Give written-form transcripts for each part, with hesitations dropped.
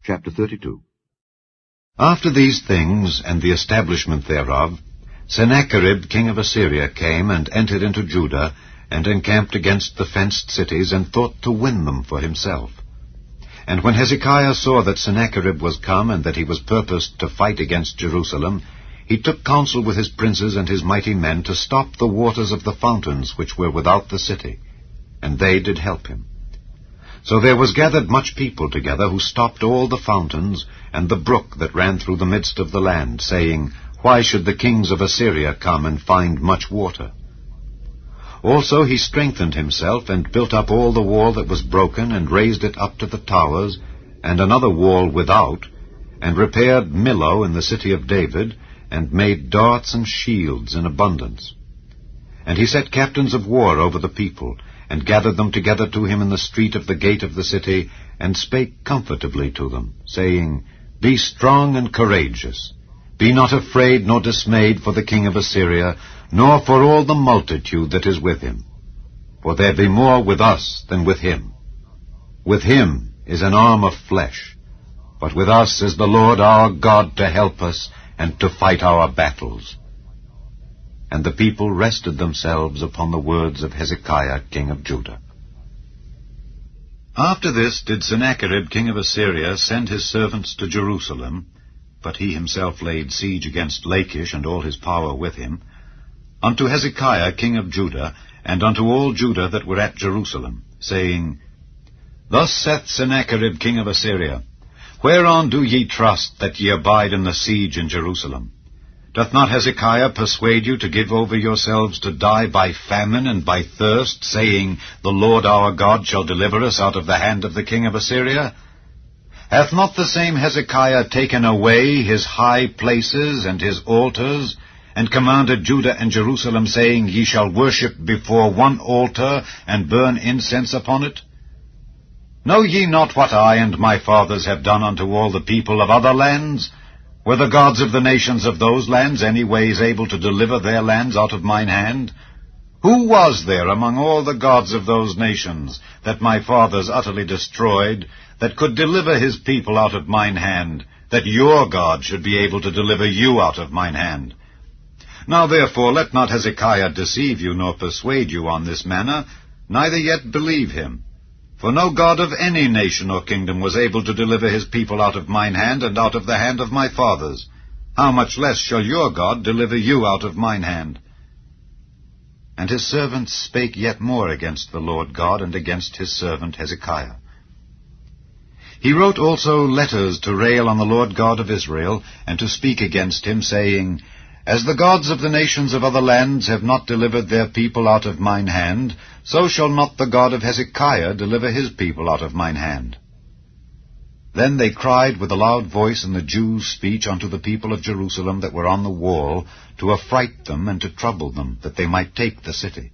Chapter 32. After these things, and the establishment thereof, Sennacherib king of Assyria came and entered into Judah, and encamped against the fenced cities, and thought to win them for himself. And when Hezekiah saw that Sennacherib was come, and that he was purposed to fight against Jerusalem, he took counsel with his princes and his mighty men to stop the waters of the fountains which were without the city, and they did help him. So there was gathered much people together, who stopped all the fountains, and the brook that ran through the midst of the land, saying, Why should the kings of Assyria come and find much water? Also he strengthened himself, and built up all the wall that was broken, and raised it up to the towers, and another wall without, and repaired Millo in the city of David, and made darts and shields in abundance. And he set captains of war over the people, and gathered them together to him in the street of the gate of the city, and spake comfortably to them, saying, Be strong and courageous. Be not afraid nor dismayed for the king of Assyria, nor for all the multitude that is with him. For there be more with us than with him. With him is an arm of flesh, but with us is the Lord our God to help us, and to fight our battles. And the people rested themselves upon the words of Hezekiah king of Judah. After this did Sennacherib king of Assyria send his servants to Jerusalem, but he himself laid siege against Lachish and all his power with him, unto Hezekiah king of Judah, and unto all Judah that were at Jerusalem, saying, Thus saith Sennacherib king of Assyria, Whereon do ye trust that ye abide in the siege in Jerusalem? Doth not Hezekiah persuade you to give over yourselves to die by famine and by thirst, saying, The Lord our God shall deliver us out of the hand of the king of Assyria? Hath not the same Hezekiah taken away his high places and his altars, and commanded Judah and Jerusalem, saying, Ye shall worship before one altar, and burn incense upon it? Know ye not what I and my fathers have done unto all the people of other lands? Were the gods of the nations of those lands any ways able to deliver their lands out of mine hand? Who was there among all the gods of those nations that my fathers utterly destroyed, that could deliver his people out of mine hand, that your God should be able to deliver you out of mine hand? Now therefore let not Hezekiah deceive you, nor persuade you on this manner, neither yet believe him. For no god of any nation or kingdom was able to deliver his people out of mine hand, and out of the hand of my fathers. How much less shall your God deliver you out of mine hand? And his servants spake yet more against the Lord God, and against his servant Hezekiah. He wrote also letters to rail on the Lord God of Israel, and to speak against him, saying, As the gods of the nations of other lands have not delivered their people out of mine hand, so shall not the God of Hezekiah deliver his people out of mine hand. Then they cried with a loud voice in the Jews' speech unto the people of Jerusalem that were on the wall, to affright them and to trouble them, that they might take the city.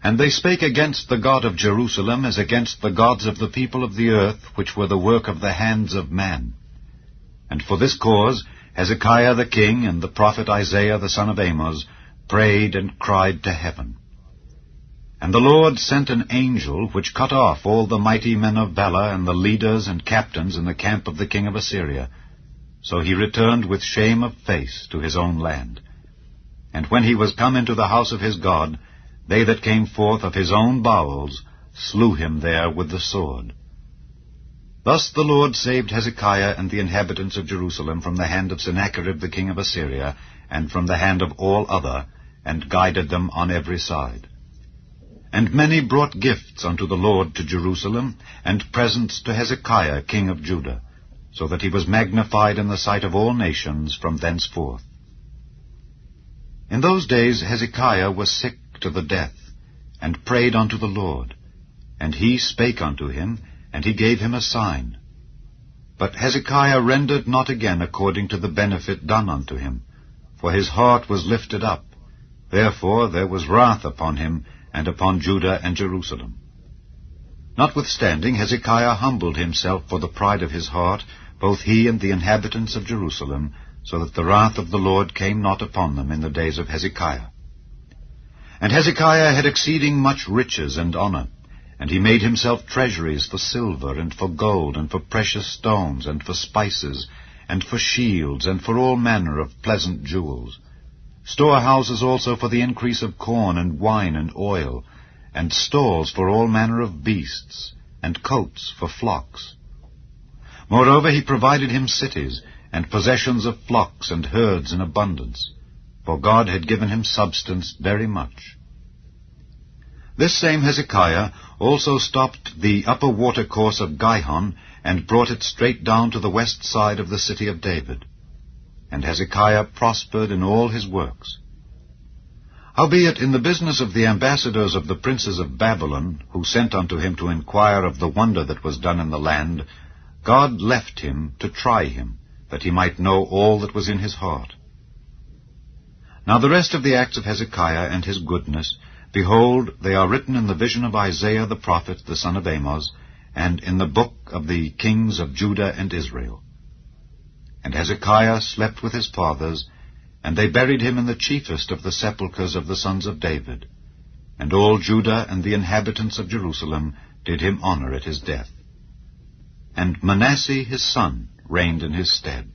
And they spake against the God of Jerusalem as against the gods of the people of the earth, which were the work of the hands of man. And for this cause Hezekiah the king and the prophet Isaiah the son of Amoz prayed and cried to heaven. And the Lord sent an angel, which cut off all the mighty men of valor, and the leaders and captains in the camp of the king of Assyria. So he returned with shame of face to his own land. And when he was come into the house of his God, they that came forth of his own bowels slew him there with the sword. Thus the Lord saved Hezekiah and the inhabitants of Jerusalem from the hand of Sennacherib the king of Assyria, and from the hand of all other, and guided them on every side. And many brought gifts unto the Lord to Jerusalem, and presents to Hezekiah king of Judah, so that he was magnified in the sight of all nations from thenceforth. In those days Hezekiah was sick to the death, and prayed unto the Lord. And he spake unto him, and he gave him a sign. But Hezekiah rendered not again according to the benefit done unto him, for his heart was lifted up. Therefore there was wrath upon him, and upon Judah and Jerusalem. Notwithstanding, Hezekiah humbled himself for the pride of his heart, both he and the inhabitants of Jerusalem, so that the wrath of the Lord came not upon them in the days of Hezekiah. And Hezekiah had exceeding much riches and honor, And he made himself treasuries for silver, and for gold, and for precious stones, and for spices, and for shields, and for all manner of pleasant jewels. Storehouses also for the increase of corn, and wine, and oil, and stalls for all manner of beasts, and coats for flocks. Moreover, he provided him cities, and possessions of flocks and herds in abundance, for God had given him substance very much. This same Hezekiah also stopped the upper watercourse of Gihon, and brought it straight down to the west side of the city of David. And Hezekiah prospered in all his works. Howbeit in the business of the ambassadors of the princes of Babylon, who sent unto him to inquire of the wonder that was done in the land, God left him to try him, that he might know all that was in his heart. Now the rest of the acts of Hezekiah and his goodness, behold, they are written in the vision of Isaiah the prophet, the son of Amoz, and in the book of the kings of Judah and Israel. And Hezekiah slept with his fathers, and they buried him in the chiefest of the sepulchres of the sons of David. And all Judah and the inhabitants of Jerusalem did him honor at his death. And Manasseh his son reigned in his stead.